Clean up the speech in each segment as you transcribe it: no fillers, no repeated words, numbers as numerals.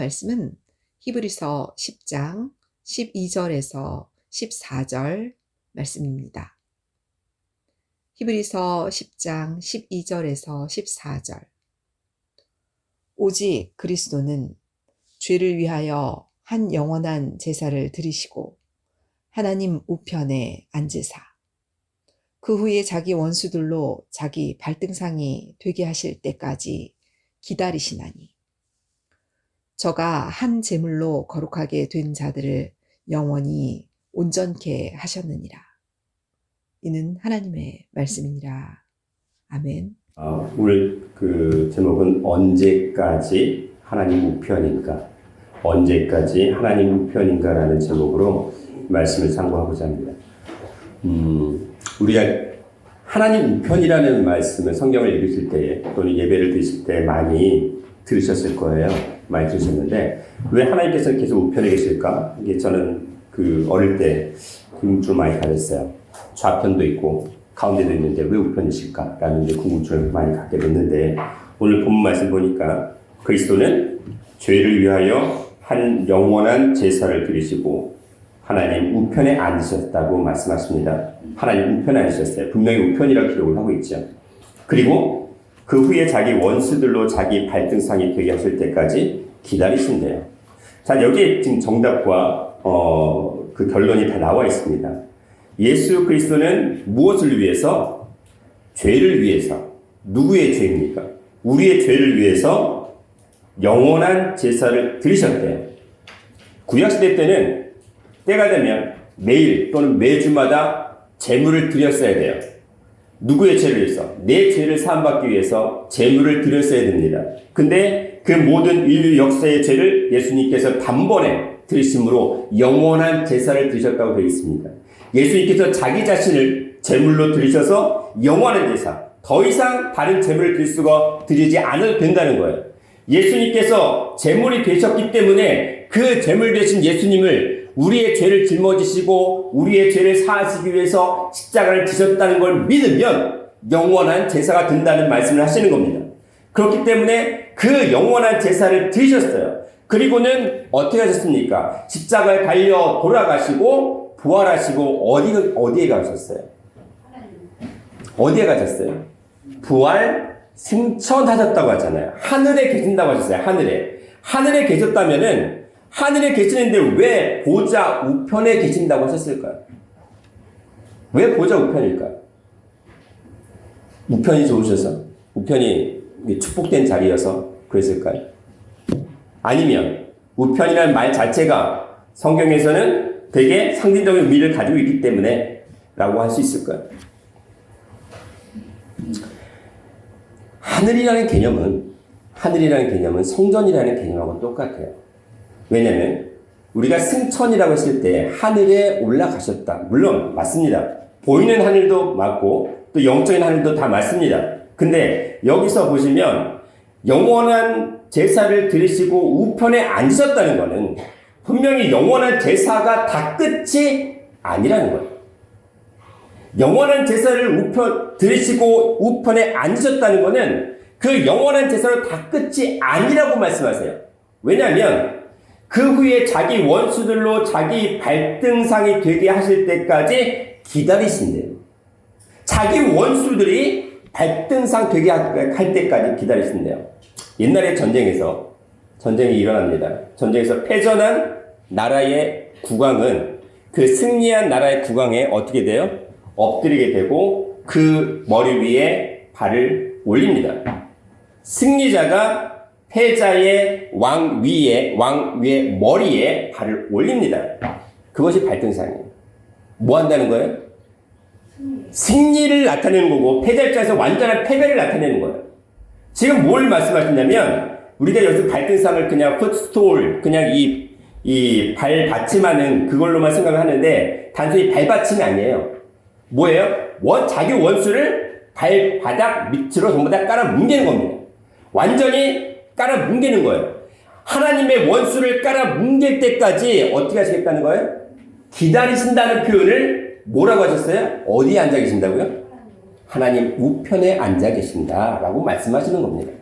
말씀은 히브리서 10장 12절에서 14절 말씀입니다. 히브리서 10장 12절에서 14절. 오직 그리스도는 죄를 위하여 한 영원한 제사를 드리시고 하나님 우편에 앉으사 그 후에 자기 원수들로 자기 발등상이 되게 하실 때까지 기다리시나니 저가 한 제물로 거룩하게 된 자들을 영원히 온전케 하셨느니라. 이는 하나님의 말씀이니라. 아멘. 오늘 그 제목은 언제까지 하나님 우편인가? 언제까지 하나님 우편인가라는 제목으로 말씀을 상고하고자 합니다. 우리가 하나님 우편이라는 말씀을 성경을 읽으실 때 또는 예배를 드실 때 많이 들으셨을 거예요. 많이 들으셨는데 왜 하나님께서는 계속 우편에 계실까? 이게 저는 그 어릴 때 궁금증을 많이 가졌어요. 좌편도 있고 가운데도 있는데 왜 우편이실까? 라는 궁금증을 많이 갖게 됐는데 오늘 본문 말씀 보니까 그리스도는 죄를 위하여 한 영원한 제사를 드리시고 하나님 우편에 앉으셨다고 말씀하십니다. 하나님 우편에 앉으셨어요. 분명히 우편이라고 기록을 하고 있죠. 그리고 그 후에 자기 원수들로 자기 발등상이 되게 하실 때까지 기다리신대요. 자, 여기에 지금 정답과 그 결론이 다 나와 있습니다. 예수 그리스도는 무엇을 위해서? 죄를 위해서. 누구의 죄입니까? 우리의 죄를 위해서 영원한 제사를 드리셨대요. 구약시대 때는 때가 되면 매일 또는 매주마다 제물을 드렸어야 돼요. 누구의 죄를 위해서? 내 죄를 사함받기 위해서 제물을 드렸어야 됩니다. 근데 그 모든 인류 역사의 죄를 예수님께서 단번에 드리심으로 영원한 제사를 드리셨다고 되어 있습니다. 예수님께서 자기 자신을 제물로 드리셔서 영원한 제사, 더 이상 다른 제물을 드리지 않아도 된다는 거예요. 예수님께서 제물이 되셨기 때문에 그 제물 되신 예수님을 우리의 죄를 짊어지시고 우리의 죄를 사하시기 위해서 십자가를 지셨다는 걸 믿으면 영원한 제사가 된다는 말씀을 하시는 겁니다. 그렇기 때문에 그 영원한 제사를 드리셨어요. 그리고는 어떻게 하셨습니까? 십자가에 달려 돌아가시고 부활하시고 어디에 가셨어요? 어디에 가셨어요? 부활 승천하셨다고 하잖아요. 하늘에 계신다고 하셨어요. 하늘에 계셨다면은 하늘에 계시는데 왜 보좌 우편에 계신다고 하셨을까요? 왜 보좌 우편일까요? 우편이 좋으셔서? 우편이 축복된 자리여서 그랬을까요? 아니면 우편이라는 말 자체가 성경에서는 되게 상징적인 의미를 가지고 있기 때문에 라고 할 수 있을까요? 하늘이라는 개념은 성전이라는 개념하고 똑같아요. 왜냐하면 우리가 승천이라고 했을 때 하늘에 올라가셨다. 물론 맞습니다. 보이는 하늘도 맞고 또 영적인 하늘도 다 맞습니다. 근데 여기서 보시면 영원한 제사를 드리시고 우편에 앉으셨다는 것은 분명히 영원한 제사가 다 끝이 아니라는 거예요. 영원한 제사를 드리시고 우편에 앉으셨다는 것은 그 영원한 제사로 다 끝이 아니라고 말씀하세요. 왜냐하면 그 후에 자기 원수들로 자기 발등상이 되게 하실 때까지 기다리신대요. 자기 원수들이 발등상 되게 할 때까지 기다리신대요. 옛날에 전쟁이 일어납니다. 전쟁에서 패전한 나라의 국왕은 그 승리한 나라의 국왕에 어떻게 돼요? 엎드리게 되고 그 머리 위에 발을 올립니다. 승리자가 패자의 왕 위에 머리에 발을 올립니다. 그것이 발등상이에요. 뭐 한다는 거예요? 승리를 나타내는 거고 패자 입장에서 완전한 패배를 나타내는 거예요. 지금 뭘 말씀하시냐면 우리가 여기서 발등상을 그냥 풋스톨 그냥 이 발받침하는 그걸로만 생각을 하는데 단순히 발받침이 아니에요. 뭐예요? 자기 원수를 발바닥 밑으로 전부 다 깔아 뭉개는 겁니다. 완전히 깔아 뭉개는 거예요. 하나님의 원수를 깔아 뭉갤 때까지 어떻게 하시겠다는 거예요? 기다리신다는 표현을 뭐라고 하셨어요? 어디에 앉아 계신다고요? 하나님 우편에 앉아 계신다라고 말씀하시는 겁니다.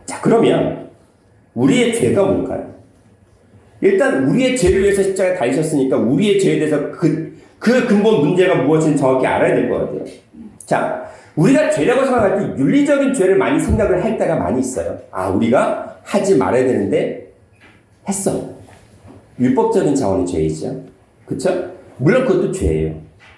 자, 그러면 우리의 죄가 뭘까요? 일단 우리의 죄를 위해서 십자가에 달리셨으니까 우리의 죄에 대해서 그 근본 문제가 무엇인지 정확히 알아야 될 것 같아요. 자, 우리가 죄라고 생각할 때 윤리적인 죄를 많이 생각을 할 때가 많이 있어요. 아, 우리가 하지 말아야 되는데 했어. 율법적인 차원의 죄이죠. 그쵸? 물론 그것도 죄예요.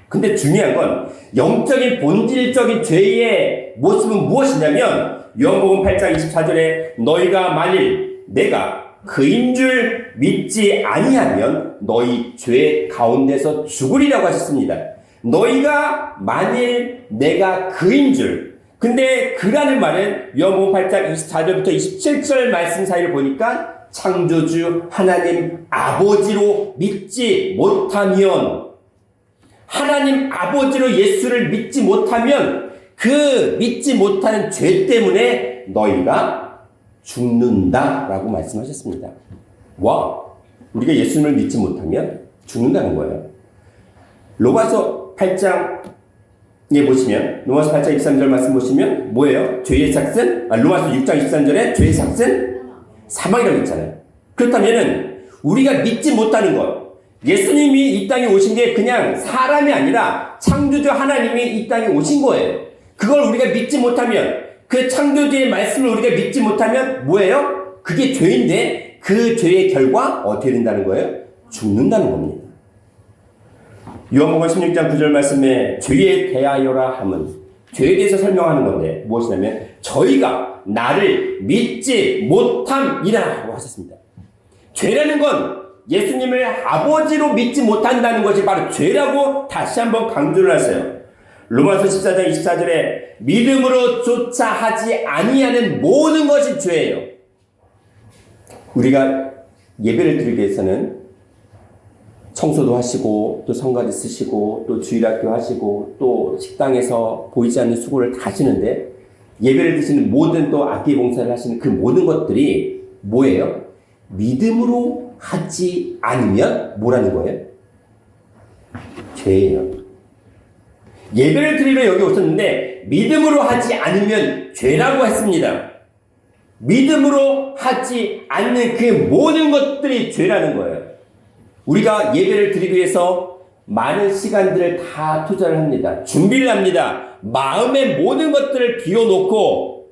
근데 중요한 건 영적인 본질적인 죄의 모습은 무엇이냐면 요한복음 8장 24절에 너희가 만일 내가 그인 줄 믿지 아니하면 너희 죄 가운데서 죽으리라고 하셨습니다. 너희가 만일 내가 그인 줄. 근데 그라는 말은 요한복음 8장 24절부터 27절 말씀 사이를 보니까 창조주 하나님 아버지로 믿지 못하면, 하나님 아버지로 예수를 믿지 못하면 그 믿지 못하는 죄 때문에 너희가 죽는다라고 말씀하셨습니다. 와, 우리가 예수님을 믿지 못하면 죽는다는 거예요. 로마서 8장에 보시면, 로마서 8장 23절 말씀 보시면 뭐예요? 죄의 삭은, 로마서 6장 23절에 죄의 삭은 사망이라고 했잖아요. 그렇다면은 우리가 믿지 못하는 것, 예수님이 이 땅에 오신 게 그냥 사람이 아니라 창조주 하나님이 이 땅에 오신 거예요. 그걸 우리가 믿지 못하면, 그 창조주의 말씀을 우리가 믿지 못하면 뭐예요? 그게 죄인데 그 죄의 결과 어떻게 된다는 거예요? 죽는다는 겁니다. 요한복음 16장 9절 말씀에 죄에 대하여라 함은 죄에 대해서 설명하는 건데 무엇이냐면 저희가 나를 믿지 못함이라고 하셨습니다. 죄라는 건 예수님을 아버지로 믿지 못한다는 것이 바로 죄라고 다시 한번 강조를 하세요. 로마서 14장 24절에 믿음으로 조차 하지 아니하는 모든 것이 죄예요. 우리가 예배를 드리기 위해서는 청소도 하시고 또 성가대 쓰시고 또 주일학교 하시고 또 식당에서 보이지 않는 수고를 다 하시는데 예배를 드시는 모든 또 악기 봉사를 하시는 그 모든 것들이 뭐예요? 믿음으로 하지 않으면 뭐라는 거예요? 죄예요. 예배를 드리러 여기 오셨는데 믿음으로 하지 않으면 죄라고 했습니다. 믿음으로 하지 않는 그 모든 것들이 죄라는 거예요. 우리가 예배를 드리기 위해서 많은 시간들을 다 투자를 합니다. 준비를 합니다. 마음의 모든 것들을 비워놓고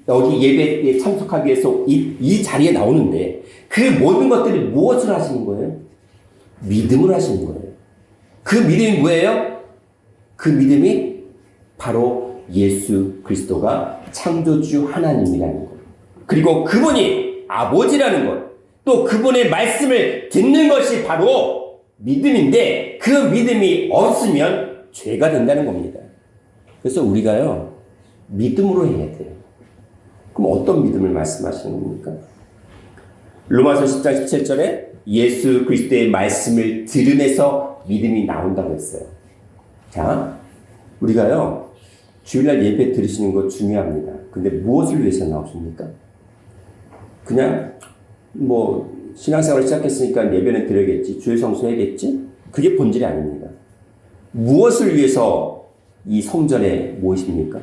여기 예배에 참석하기 위해서 이 자리에 나오는데 그 모든 것들이 무엇을 하시는 거예요? 믿음을 하시는 거예요. 그 믿음이 뭐예요? 그 믿음이 바로 예수 그리스도가 창조주 하나님이라는 것, 그리고 그분이 아버지라는 것, 또 그분의 말씀을 듣는 것이 바로 믿음인데 그 믿음이 없으면 죄가 된다는 겁니다. 그래서 우리가요 믿음으로 해야 돼요. 그럼 어떤 믿음을 말씀하시는 겁니까? 로마서 10장 17절에 예수 그리스도의 말씀을 들으면서 믿음이 나온다고 했어요. 자, 우리가요 주일날 예배 들으시는 거 중요합니다. 근데 무엇을 위해서 나오십니까? 그냥 신앙생활을 시작했으니까 예배는 드려야겠지, 주일 성수해야겠지, 그게 본질이 아닙니다. 무엇을 위해서 이 성전에 모이십니까?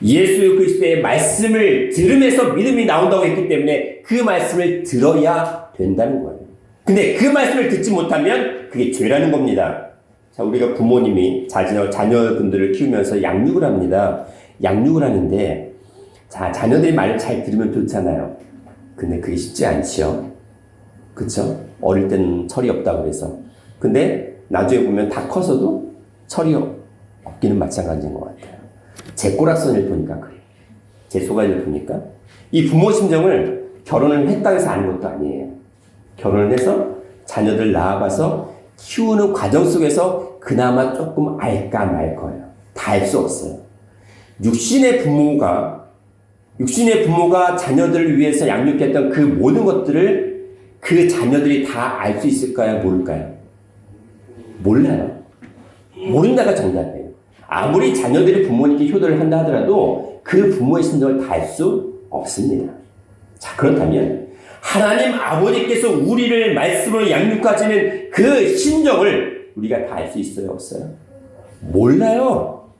예수 그리스도의 말씀을 들으면서 믿음이 나온다고 했기 때문에 그 말씀을 들어야 된다는 거예요. 근데 그 말씀을 듣지 못하면 그게 죄라는 겁니다. 자, 우리가 부모님이 자녀분들을 키우면서 양육을 합니다. 양육을 하는데, 자, 자녀들이 말을 잘 들으면 좋잖아요. 근데 그게 쉽지 않지요. 그쵸? 어릴 때는 철이 없다고 그래서. 근데 나중에 보면 다 커서도 철이 없기는 마찬가지인 것 같아요. 제 꼬락선을 보니까 그래요. 제 소가지를 보니까. 이 부모 심정을 결혼을 했다고 해서 아는 것도 아니에요. 결혼을 해서 자녀들 낳아봐서 키우는 과정 속에서 그나마 조금 알까 말 거예요. 다 알 수 없어요. 육신의 부모가 자녀들을 위해서 양육했던 그 모든 것들을 그 자녀들이 다 알 수 있을까요? 모를까요? 몰라요. 모른다가 정답이에요. 아무리 자녀들이 부모님께 효도를 한다 하더라도 그 부모의 심정을 다 알 수 없습니다. 자, 그렇다면 하나님 아버지께서 우리를 말씀으로 양육하시는 그 심정을 우리가 다 알 수 있어요? 없어요? 몰라요.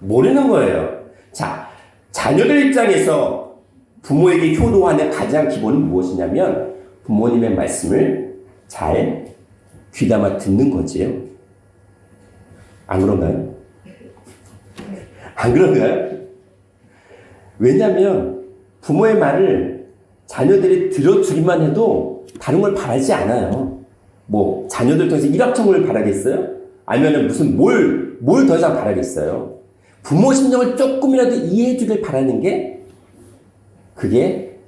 모르는 거예요. 자, 자녀들 입장에서 부모에게 효도하는 가장 기본은 무엇이냐면 부모님의 말씀을 잘 귀담아 듣는 거지요. 안 그런가요? 안 그런가요? 왜냐하면 부모의 말을 자녀들이 들어주기만 해도 다른 걸 바라지 않아요. 뭐 자녀들 통해서 일확천금을 바라겠어요? 아니면 무슨 뭘 더 이상 바라겠어요? 부모 심정을 조금이라도 이해해 주길 바라는 게 그게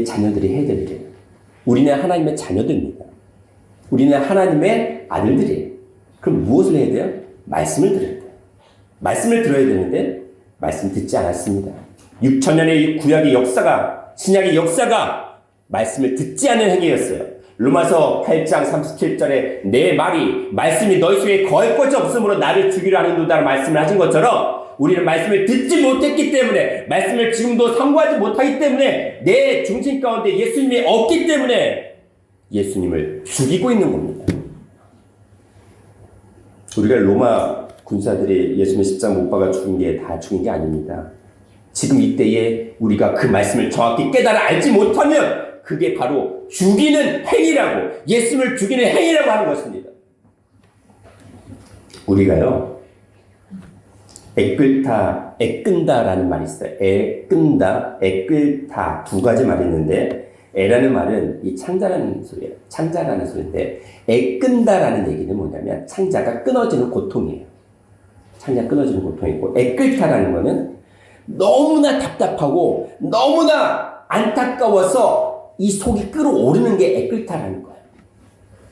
자녀들이 해야 될 일이에요. 우리는 하나님의 자녀들입니다. 우리는 하나님의 아들들이에요. 그럼 무엇을 해야 돼요? 말씀을 들어야 돼요. 말씀을 들어야 되는데 말씀 듣지 않았습니다. 6,000년의 구약의 역사가, 신약의 역사가 말씀을 듣지 않는 행위였어요. 로마서 8장 37절에 내 말씀이 너희 속에 거할 것이 없으므로 나를 죽이려 하는도다 말씀을 하신 것처럼 우리는 말씀을 듣지 못했기 때문에, 말씀을 지금도 상고하지 못하기 때문에, 내 중심 가운데 예수님이 없기 때문에 예수님을 죽이고 있는 겁니다. 우리가 로마 군사들이 예수님 십자가 못 박아 죽인 게 다 죽인 게 아닙니다. 지금 이때에 우리가 그 말씀을 정확히 깨달아 알지 못하면 그게 바로 죽이는 행위라고, 예수님을 죽이는 행위라고 하는 것입니다. 우리가요, 애끈다라는 말이 있어요. 애끈다, 애끌다 두 가지 말이 있는데, 애라는 말은 이 창자라는 소리예요. 창자라는 소리인데, 애끈다라는 얘기는 뭐냐면 창자가 끊어지는 고통이에요. 창자가 끊어지는 고통이고, 애끌다라는 거는 너무나 답답하고 너무나 안타까워서 이 속이 끓어오르는 게 애끌다라는 거예요.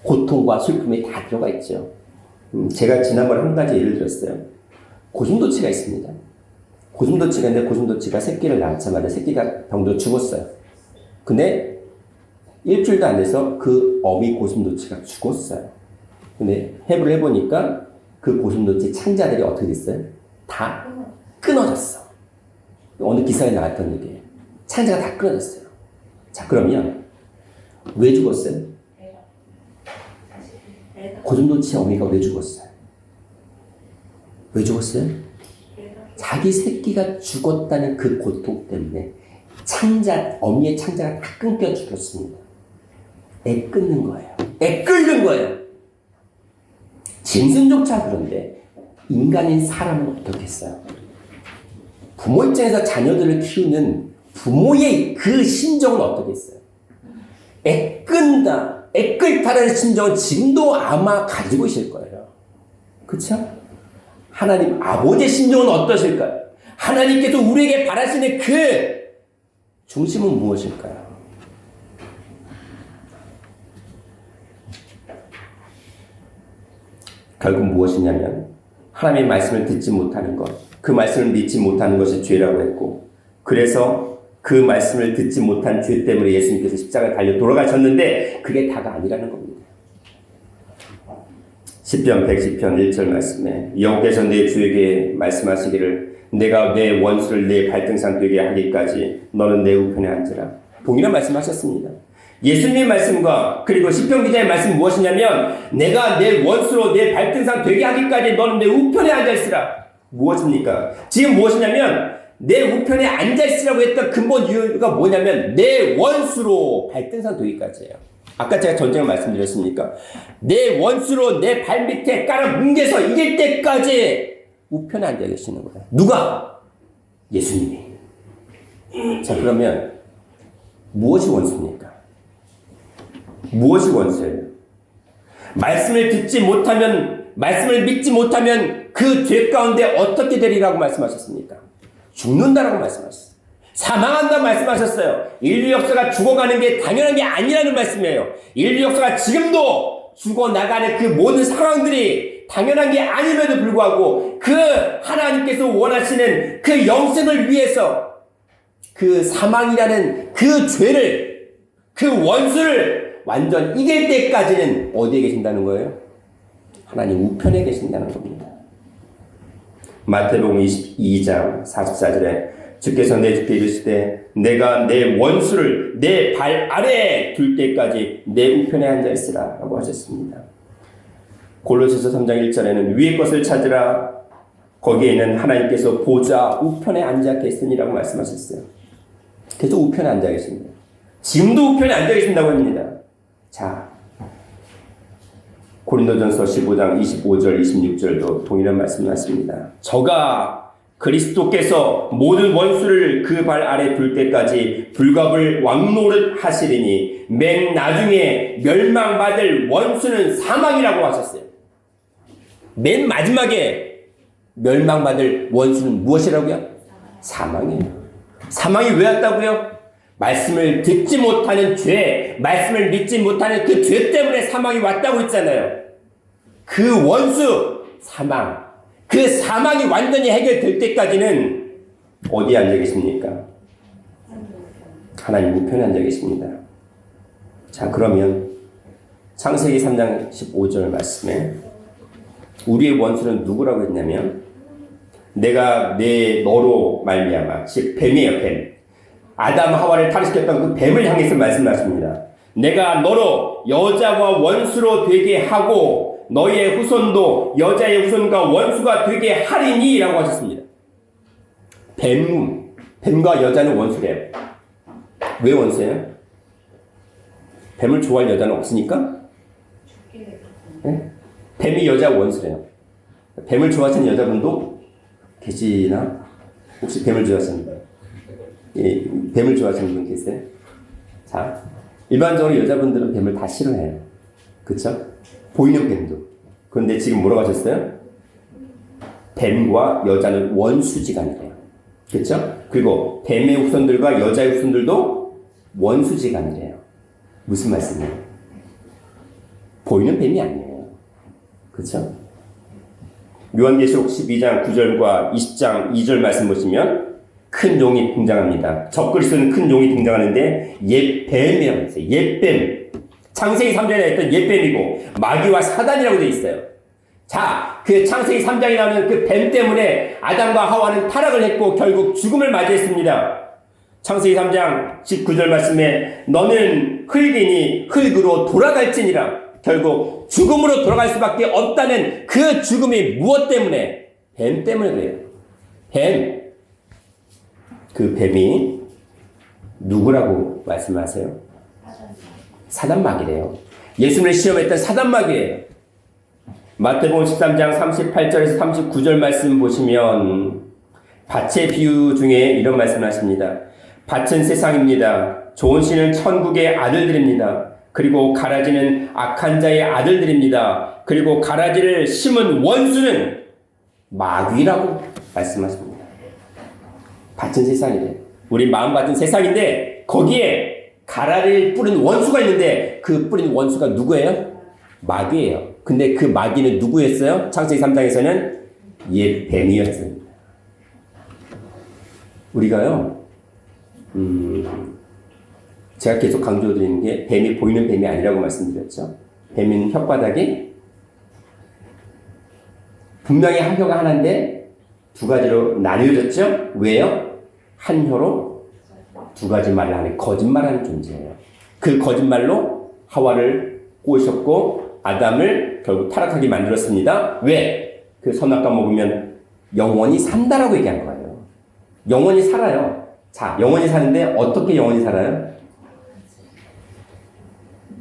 고통과 슬픔이 다 들어가 있죠. 제가 지난번에 한 가지 예를 들었어요. 고슴도치가 있습니다. 고슴도치가 있는데 고슴도치가 새끼를 낳자마자 새끼가 병들어 죽었어요. 근데 일주일도 안 돼서 그 어미 고슴도치가 죽었어요. 근데 해부를 해보니까 그 고슴도치 창자들이 어떻게 됐어요? 다 끊어졌어. 어느 기사에 나왔던 얘기예요. 창자가 다 끊어졌어요. 자, 그러면 왜 죽었어요? 고슴도치 어미가 왜 죽었어요? 왜 죽었어요? 자기 새끼가 죽었다는 그 고통 때문에 어미의 창자가 다 끊겨 죽었습니다. 애 끊는 거예요. 애 끓는 거예요. 짐승조차 그런데 인간인 사람은 어떻겠어요? 부모 입장에서 자녀들을 키우는 부모의 그 심정은 어떻겠어요? 애 끈다, 애 끓다라는 심정은 지금도 아마 가지고 있을 거예요. 그렇죠? 하나님 아버지의 심정은 어떠실까요? 하나님께서 우리에게 바라시는 그 중심은 무엇일까요? 결국 무엇이냐면 하나님의 말씀을 듣지 못하는 것, 그 말씀을 믿지 못하는 것이 죄라고 했고, 그래서 그 말씀을 듣지 못한 죄 때문에 예수님께서 십자가에 달려 돌아가셨는데 그게 다가 아니라는 겁니다. 시편 110편 1절 말씀에 여호와께서 내 주에게 말씀하시기를 내가 내 원수를 내 발등상 되게 하기까지 너는 내 우편에 앉으라. 동일한 말씀하셨습니다. 예수님의 말씀과 그리고 시편 기자의 말씀은 무엇이냐면 내가 내 원수로 내 발등상 되게 하기까지 너는 내 우편에 앉아있으라. 무엇입니까? 지금 무엇이냐면 내 우편에 앉아있으라고 했던 근본 이유가 뭐냐면 내 원수로 발등상 되기까지예요. 아까 제가 전쟁을 말씀드렸습니까? 내 원수로 내 발밑에 깔아 뭉개서 이길 때까지 우편에 앉아 계시는 거예요. 누가? 예수님이. 자, 그러면 무엇이 원수입니까? 무엇이 원수예요? 말씀을 듣지 못하면, 말씀을 믿지 못하면 그 죄 가운데 어떻게 되리라고 말씀하셨습니까? 죽는다라고 말씀하셨어요. 사망한다고 말씀하셨어요. 인류 역사가 죽어가는 게 당연한 게 아니라는 말씀이에요. 인류 역사가 지금도 죽어나가는 그 모든 상황들이 당연한 게 아님에도 불구하고 그 하나님께서 원하시는 그 영생을 위해서 그 사망이라는 그 죄를, 그 원수를 완전 이길 때까지는 어디에 계신다는 거예요? 하나님 우편에 계신다는 겁니다. 마태복음 22장 44절에 주께서 내 주께 이르시되 내가 내 원수를 내 발 아래에 둘 때까지 내 우편에 앉아있으라 라고 하셨습니다. 골로새서 3장 1절에는 위의 것을 찾으라 거기에는 하나님께서 보좌 우편에 앉아 계시니라고 말씀하셨어요. 그래서 우편에 앉아 계십니다. 지금도 우편에 앉아 계신다고 합니다. 자, 고린도전서 15장 25절 26절도 동일한 말씀이 났습니다. 저가 그리스도께서 모든 원수를 그 발 아래 둘 때까지 불갑을 왕노릇 하시리니 맨 나중에 멸망받을 원수는 사망이라고 하셨어요. 맨 마지막에 멸망받을 원수는 무엇이라고요? 사망이에요. 사망이 왜 왔다고요? 말씀을 듣지 못하는 죄, 말씀을 믿지 못하는 그 죄 때문에 사망이 왔다고 했잖아요. 그 원수, 사망. 그 사망이 완전히 해결될 때까지는 어디에 앉아 계십니까? 하나님 우편에 앉아 계십니다. 자, 그러면 창세기 3장 15절 말씀에 우리의 원수는 누구라고 했냐면 내가 너로 말미암아, 즉 뱀이에요, 뱀. 아담 하와를 탈시켰던 그 뱀을 향해서 말씀하십니다. 내가 너로 여자와 원수로 되게 하고 너희의 후손도 여자의 후손과 원수가 되게 하리니 라고 하셨습니다. 뱀과 여자는 원수래요. 왜 원수예요? 뱀을 좋아할 여자는 없으니까? 네? 뱀이 여자 원수래요. 뱀을 좋아하시는 여자분도 계시나? 혹시 뱀을 좋아하시는 분? 예, 뱀을 좋아하시는 분 계세요? 자, 일반적으로 여자분들은 뱀을 다 싫어해요. 그쵸? 보이는 뱀도. 그런데 지금 뭐라고 하셨어요? 뱀과 여자는 원수지간이래요. 그쵸? 그리고 뱀의 후손들과 여자의 후손들도 원수지간이래요. 무슨 말씀이에요? 보이는 뱀이 아니에요. 그쵸? 요한계시록 12장 9절과 20장 2절 말씀 보시면 큰 용이 등장합니다. 적그리스도는 큰 용이 등장하는데 옛뱀이라고 했어요. 옛뱀. 창세기 3장에 했던 옛뱀이고 마귀와 사단이라고 되어 있어요. 자, 그 창세기 3장에 나오는 그 뱀 때문에 아담과 하와는 타락을 했고 결국 죽음을 맞이했습니다. 창세기 3장 19절 말씀에 너는 흙이니 흙으로 돌아갈지니라. 결국 죽음으로 돌아갈 수밖에 없다는 그 죽음이 무엇 때문에? 뱀 때문에 그래요. 뱀. 그 뱀이 누구라고 말씀하세요? 사단마귀래요. 예수님을 시험했던 사단마귀래요. 마태복음 13장 38절에서 39절 말씀 보시면 밭의 비유 중에 이런 말씀을 하십니다. 밭은 세상입니다. 좋은 씨는 천국의 아들들입니다. 그리고 가라지는 악한 자의 아들들입니다. 그리고 가라지를 심은 원수는 마귀라고 말씀하십니다. 밭은 세상이래. 우리 마음밭은 세상인데 거기에 가라를 뿌린 원수가 있는데 그 뿌린 원수가 누구예요? 마귀예요. 근데 그 마귀는 누구였어요? 창세기 3장에서는 옛 뱀이었습니다. 우리가요, 제가 계속 강조드리는 게 뱀이 보이는 뱀이 아니라고 말씀드렸죠. 뱀은 혓바닥이 분명히 한 혀가 하나인데 두 가지로 나뉘어졌죠. 왜요? 한 혀로 두 가지 말을 하는 거짓말하는 존재예요. 그 거짓말로 하와를 꼬셨고 아담을 결국 타락하게 만들었습니다. 왜? 그 선악과 먹으면 영원히 산다라고 얘기한 거예요. 영원히 살아요. 자, 영원히 사는데 어떻게 영원히 살아요?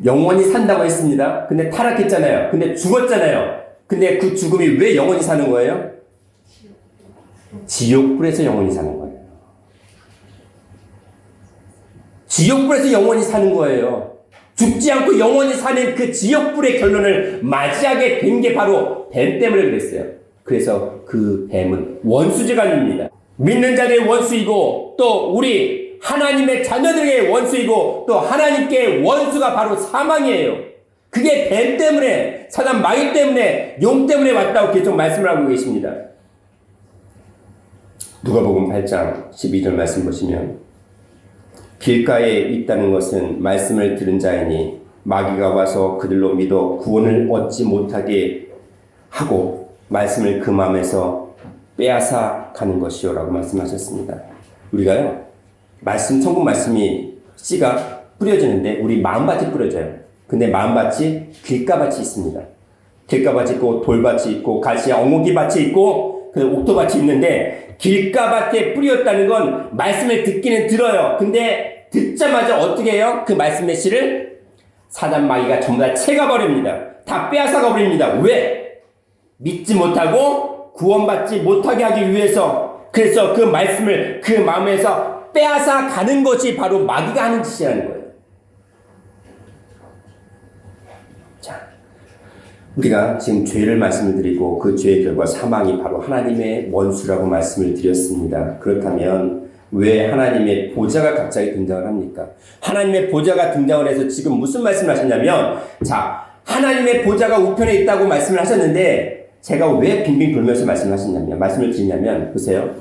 영원히 산다고 했습니다. 근데 타락했잖아요. 근데 죽었잖아요. 근데 그 죽음이 왜 영원히 사는 거예요? 지옥불에서 영원히 사는 거예요. 지옥불에서 영원히 사는 거예요. 죽지 않고 영원히 사는 그 지옥불의 결론을 맞이하게 된 게 바로 뱀 때문에 그랬어요. 그래서 그 뱀은 원수지간입니다. 믿는 자들의 원수이고 또 우리 하나님의 자녀들에게 원수이고 또 하나님께 원수가 바로 사망이에요. 그게 뱀 때문에, 사단 마귀 때문에, 용 때문에 왔다고 계속 말씀을 하고 계십니다. 누가복음 8장 12절 말씀 보시면 길가에 있다는 것은 말씀을 들은 자이니 마귀가 와서 그들로 믿어 구원을 얻지 못하게 하고 말씀을 그 마음에서 빼앗아 가는 것이요 라고 말씀하셨습니다. 우리가요, 말씀, 천국 말씀이 씨가 뿌려지는데 우리 마음밭이 뿌려져요. 근데 마음밭이 길가밭이 있습니다. 길가밭이 있고 돌밭이 있고 가시와 엉겅퀴밭이 있고 옥토밭이 있는데 길가밭에 뿌렸다는 건 말씀을 듣기는 들어요. 근데 듣자마자 어떻게 해요? 그 말씀 메시를 사단 마귀가 전부 다 채가버립니다. 다 빼앗아가버립니다. 왜? 믿지 못하고 구원받지 못하게 하기 위해서. 그래서 그 말씀을 그 마음에서 빼앗아 가는 것이 바로 마귀가 하는 짓이라는 거예요. 자, 우리가 지금 죄를 말씀을 드리고 그 죄의 결과 사망이 바로 하나님의 원수라고 말씀을 드렸습니다. 그렇다면 왜 하나님의 보좌가 갑자기 등장을 합니까? 하나님의 보좌가 등장을 해서 지금 무슨 말씀을 하셨냐면, 자, 하나님의 보좌가 우편에 있다고 말씀을 하셨는데 제가 왜 빙빙 돌면서 말씀을 드리냐면, 보세요.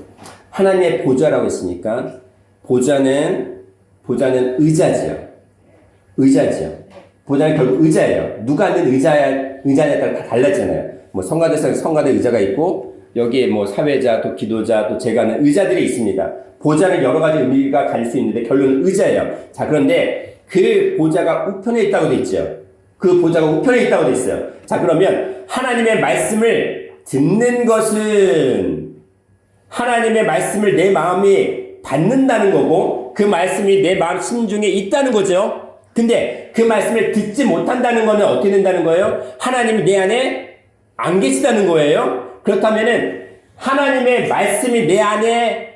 하나님의 보좌라고 했으니까 보좌는 의자지요. 보좌는 결국 의자예요. 누가 앉는 의자냐에 따라 다 달랐잖아요. 뭐 성가대에서 성가대 의자가 있고, 여기에 뭐 사회자, 또 기도자, 또 제가 하는 의자들이 있습니다. 보좌는 여러 가지 의미가 가질 수 있는데 결론은 의자예요. 자, 그런데 그 보좌가 우편에 있다고 돼 있죠. 그 보좌가 우편에 있다고 돼 있어요. 자, 그러면 하나님의 말씀을 듣는 것은 하나님의 말씀을 내 마음이 받는다는 거고, 그 말씀이 내 마음 심중에 있다는 거죠. 근데 그 말씀을 듣지 못한다는 거는 어떻게 된다는 거예요? 하나님이 내 안에 안 계시다는 거예요. 그렇다면은 하나님의 말씀이 내 안에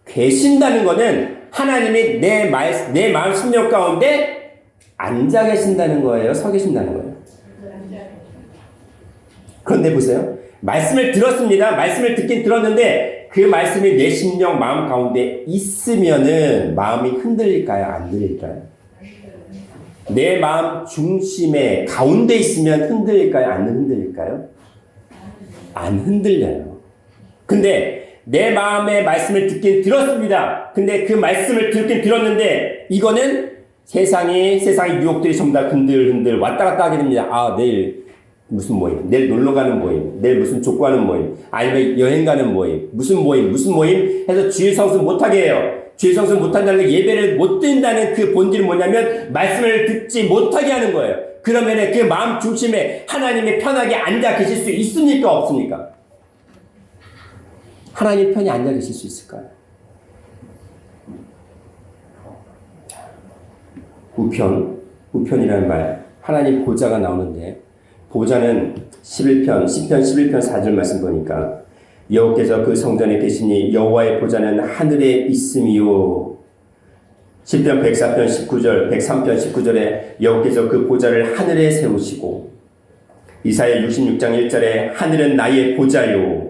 계신다는 거는 하나님이 내 마음 심령 가운데 앉아 계신다는 거예요? 서 계신다는 거예요? 그런데 보세요. 말씀을 들었습니다. 말씀을 듣긴 들었는데 그 말씀이 내 심령 마음 가운데 있으면은 마음이 흔들릴까요? 안 흔들릴까요? 내 마음 중심에 가운데 있으면 흔들릴까요? 안 흔들릴까요? 안 흔들려요. 근데 내 마음의 말씀을 듣긴 들었습니다. 근데 그 말씀을 듣긴 들었는데 이거는 세상의 유혹들이 전부 다 흔들 왔다 갔다 하게 됩니다. 아, 내일 무슨 모임, 내일 놀러 가는 모임, 내일 무슨 족구하는 모임, 아니면 여행 가는 모임, 무슨 모임 해서 주일 성수 못하게 해요. 주일 성수 못한다는 게 예배를 못 드린다는 그 본질은 뭐냐면 말씀을 듣지 못하게 하는 거예요. 그러면 그 마음 중심에 하나님이 편하게 앉아 계실 수 있습니까? 없습니까? 하나님 편히 앉아 계실 수 있을까요? 우편이라는 말, 하나님 보좌가 나오는데, 보좌는 10편 11편 4절 말씀 보니까 여호와께서 그 성전에 계시니 여호와의 보좌는 하늘에 있음이요. 10편 104편 19절 103편 19절에 여호와께서 그 보좌를 하늘에 세우시고, 이사야 66장 1절에 하늘은 나의 보좌요.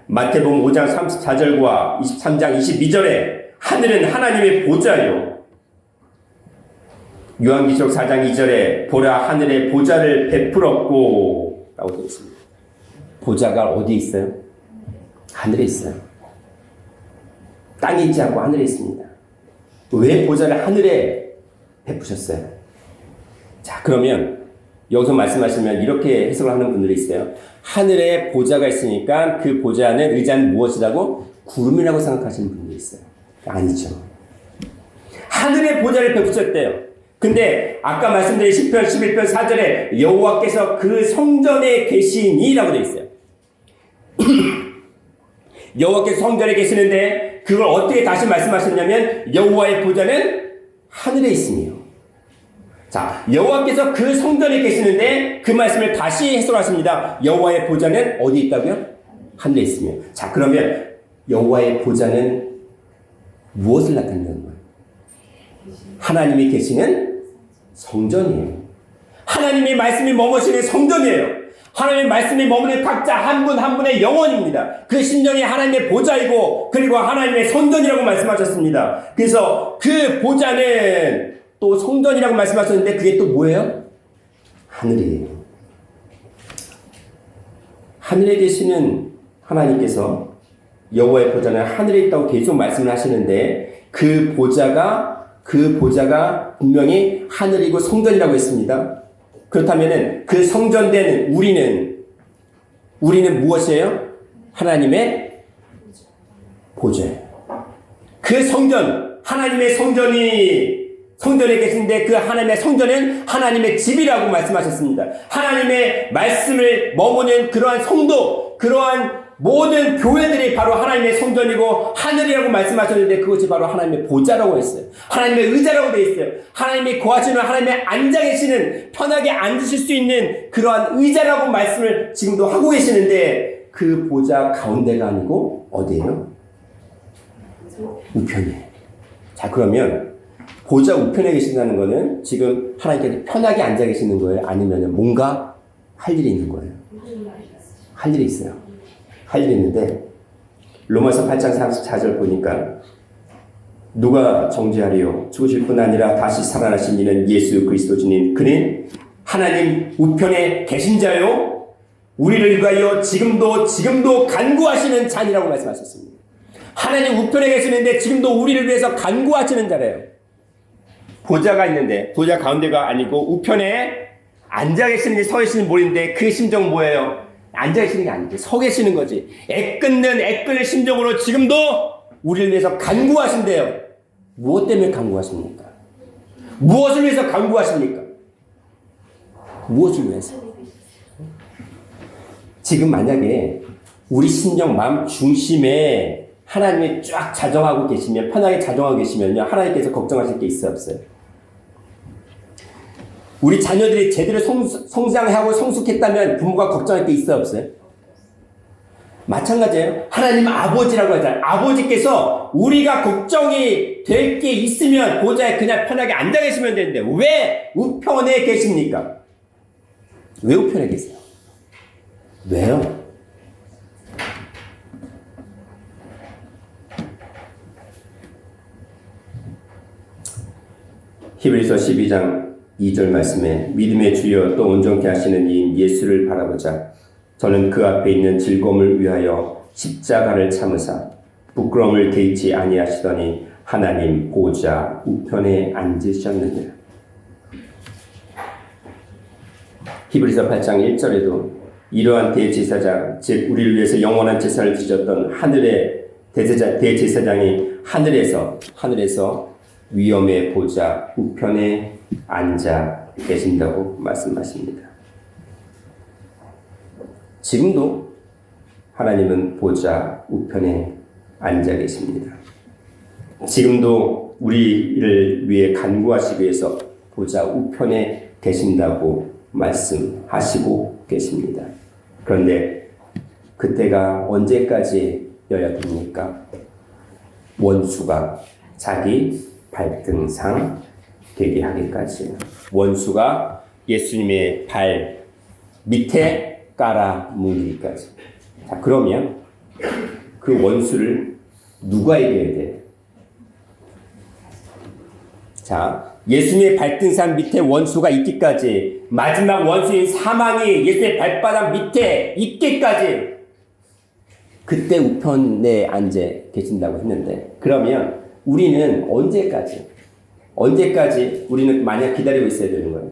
마태복음 5장 34절과 23장 22절에 하늘은 하나님의 보좌요. 요한계시록 4장 2절에 보라 하늘에 보좌를 베풀었고 라고 되어 있습니다. 보좌가 어디 있어요? 하늘에 있어요. 땅에 있지 않고 하늘에 있습니다. 왜 보좌를 하늘에 베푸셨어요? 자, 그러면 여기서 말씀하시면 이렇게 해석을 하는 분들이 있어요. 하늘에 보좌가 있으니까 그 보좌는 의자는 무엇이라고? 구름이라고 생각하시는 분들이 있어요. 아니죠. 하늘에 보좌를 베푸셨대요. 근데 아까 말씀드린 10편 11편 4절에 여호와께서 그 성전에 계시니라고 되어 있어요. 여호와께서 성전에 계시는데 그걸 어떻게 다시 말씀하셨냐면 여호와의 보좌는 하늘에 있으며. 자, 여호와께서 그 성전에 계시는데 그 말씀을 다시 해석하십니다. 여호와의 보좌는 어디 있다고요? 하늘에 있으며. 자, 그러면 여호와의 보좌는 무엇을 나타내는 거예요? 하나님이 계시는 성전이에요. 하나님의 말씀이 머무시는 성전이에요. 하나님의 말씀이 머무는 각자 한 분 한 분의 영혼입니다. 그 심령이 하나님의 보좌이고 그리고 하나님의 성전이라고 말씀하셨습니다. 그래서 그 보좌는 또 성전이라고 말씀하셨는데 그게 또 뭐예요? 하늘이에요. 하늘에 계시는 하나님께서 여호와의 보좌는 하늘에 있다고 계속 말씀을 하시는데 그 보좌가 분명히 하늘이고 성전이라고 했습니다. 그렇다면은 그 성전된 우리는 무엇이에요? 하나님의 보좌예요. 그 성전, 하나님의 성전에 계신데 그 하나님의 성전은 하나님의 집이라고 말씀하셨습니다. 하나님의 말씀을 머무는 그러한 성도, 그러한 모든 교회들이 바로 하나님의 성전이고 하늘이라고 말씀하셨는데 그것이 바로 하나님의 보좌라고 했어요. 하나님의 의자라고 되어 있어요. 하나님이 거하시는 하나님의 앉아 계시는 편하게 앉으실 수 있는 그러한 의자라고 말씀을 지금도 하고 계시는데 그 보좌 가운데가 아니고 어디예요? 우편이에요. 자, 그러면 보좌 우편에 계신다는 거는 지금 하나님께서 편하게 앉아 계시는 거예요? 아니면 뭔가 할 일이 있는 거예요? 할 일이 있어요. 할 일이 있는데 로마서 8장 34절 보니까 누가 정죄하리요? 죽으실 뿐 아니라 다시 살아나신 이는 예수 그리스도 주님. 그는 하나님 우편에 계신 자요. 우리를 위하여 지금도 간구하시는 자니라고 말씀하셨습니다. 하나님 우편에 계시는데 지금도 우리를 위해서 간구하시는 자래요. 보좌가 있는데 보좌 가운데가 아니고 우편에 앉아 계시는지 서 계시는지 모르는데 그 심정 뭐예요? 앉아 계시는 게 아니지. 서 계시는 거지. 애끓는 심정으로 지금도 우리를 위해서 간구하신대요. 무엇 때문에 간구하십니까? 무엇을 위해서 간구하십니까? 무엇을 위해서? 지금 만약에 우리 심정, 마음 중심에 하나님이 쫙 자정하고 계시면, 편하게 자정하고 계시면요, 하나님께서 걱정하실 게 있어요, 없어요? 우리 자녀들이 제대로 성장하고 성숙했다면 부모가 걱정할 게 있어요, 없어요? 마찬가지예요. 하나님 아버지라고 하잖아요. 아버지께서 우리가 걱정이 될 게 있으면 보좌에 그냥 편하게 앉아 계시면 되는데 왜 우편에 계십니까? 왜 우편에 계세요? 왜요? 히브리서 12장 2절 말씀에 믿음의 주여 또 온전케 하시는 이인 예수를 바라보자. 저는 그 앞에 있는 즐거움을 위하여 십자가를 참으사 부끄러움을 개의치 아니하시더니 하나님 보좌 우편에 앉으셨느니라. 히브리서 8장 1절에도 이러한 대제사장 즉 우리를 위해서 영원한 제사를 지셨던 하늘의 대제사장이 하늘에서 위엄의 보좌 우편에 앉아 계신다고 말씀하십니다. 지금도 하나님은 보좌 우편에 앉아 계십니다. 지금도 우리를 위해 간구하시기 위해서 보좌 우편에 계신다고 말씀하시고 계십니다. 그런데 그때가 언제까지여야 됩니까? 원수가 자기 발등상 되게 하기까지. 원수가 예수님의 발 밑에 깔아뭉개기까지. 자, 그러면 그 원수를 누가 이겨야 돼? 자, 예수님의 발등상 밑에 원수가 있기까지, 마지막 원수인 사망이 예수님의 발바닥 밑에 있기까지, 그때 우편에 앉아 계신다고 했는데, 그러면 우리는 언제까지 우리는 만약 기다리고 있어야 되는 거예요?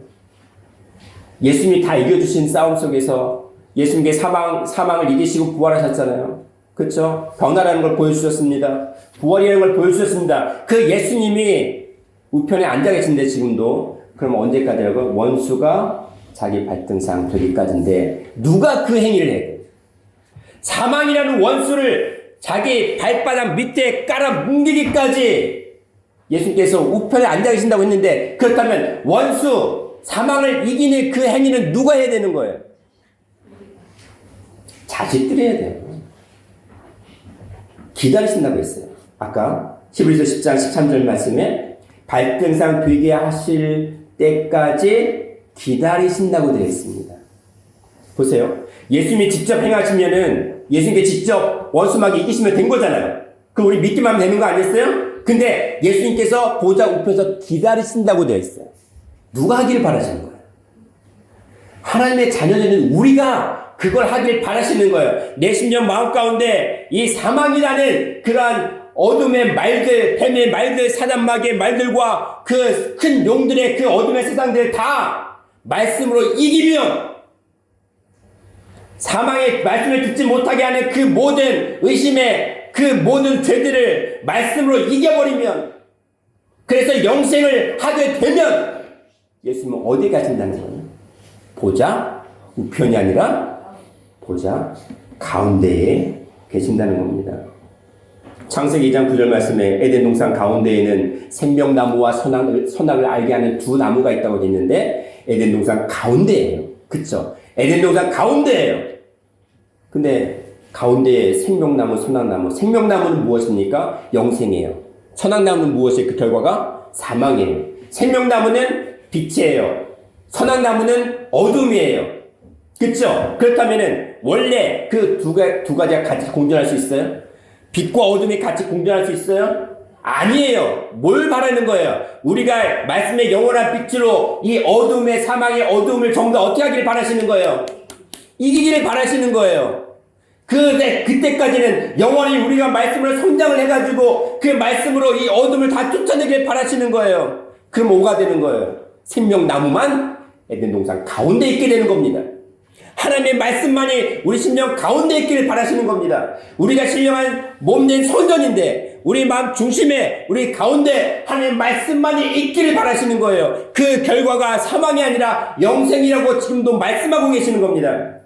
예수님이 다 이겨주신 싸움 속에서 예수님께 사망을 이기시고 부활하셨잖아요. 그렇죠? 변화라는 걸 보여주셨습니다. 부활이라는 걸 보여주셨습니다. 그 예수님이 우편에 앉아 계신데 지금도, 그럼 언제까지라고? 원수가 자기 발등상 되기까지인데 누가 그 행위를 해야 돼? 사망이라는 원수를 자기 발바닥 밑에 깔아뭉개기까지 예수님께서 우편에 앉아 계신다고 했는데, 그렇다면 원수, 사망을 이기는 그 행위는 누가 해야 되는 거예요? 자식들이 해야 돼요. 기다리신다고 했어요. 아까 히브리서 10장 13절 말씀에 발등상 되게 하실 때까지 기다리신다고 되어 있습니다. 보세요. 예수님이 직접 행하시면은 예수님께 직접 원수마귀 이기시면 된 거잖아요. 그럼 우리 믿기만 하면 되는 거 아니었어요? 근데 예수님께서 보좌 우편에서 기다리신다고 되어 있어요. 누가 하기를 바라시는 거예요? 하나님의 자녀들은 우리가 그걸 하길 바라시는 거예요. 내 심령 마음 가운데 이 사망이라는 그러한 어둠의 말들, 뱀의 말들, 사단마귀의 말들과 그 큰 용들의 그 어둠의 세상들을 다 말씀으로 이기면, 사망의 말씀을 듣지 못하게 하는 그 모든 의심의 그 모든 죄들을 말씀으로 이겨버리면, 그래서 영생을 하게 되면 예수님은 어디 가신다는 거예요? 보좌 우편이 아니라 보좌 가운데에 계신다는 겁니다. 창세기 2장 9절 말씀에 에덴 동산 가운데에는 생명나무와 선악을 알게 하는 두 나무가 있다고 되어 있는데 에덴 동산 가운데예요. 그쵸? 에덴 동산 가운데예요. 근데 가운데에 생명나무, 선악나무. 생명나무는 무엇입니까? 영생이에요. 선악나무는 무엇이에요? 그 결과가 사망이에요. 생명나무는 빛이에요. 선악나무는 어둠이에요. 그쵸? 그렇다면은 원래 그 두 가지가 같이 공존할 수 있어요? 빛과 어둠이 같이 공존할 수 있어요? 아니에요. 뭘 바라는 거예요? 우리가 말씀의 영원한 빛으로 이 어둠의 사망의 어둠을 전부 다 어떻게 하기를 바라시는 거예요? 이기기를 바라시는 거예요. 그때까지는 영원히 우리가 말씀으로 성장을 해가지고 그 말씀으로 이 어둠을 다 쫓아내길 바라시는 거예요. 그럼 뭐가 되는 거예요? 생명나무만 에덴 동산 가운데 있게 되는 겁니다. 하나님의 말씀만이 우리 심령 가운데 있기를 바라시는 겁니다. 우리가 신령한 몸된 선전인데 우리 마음 중심에 우리 가운데 하나님의 말씀만이 있기를 바라시는 거예요. 그 결과가 사망이 아니라 영생이라고 지금도 말씀하고 계시는 겁니다.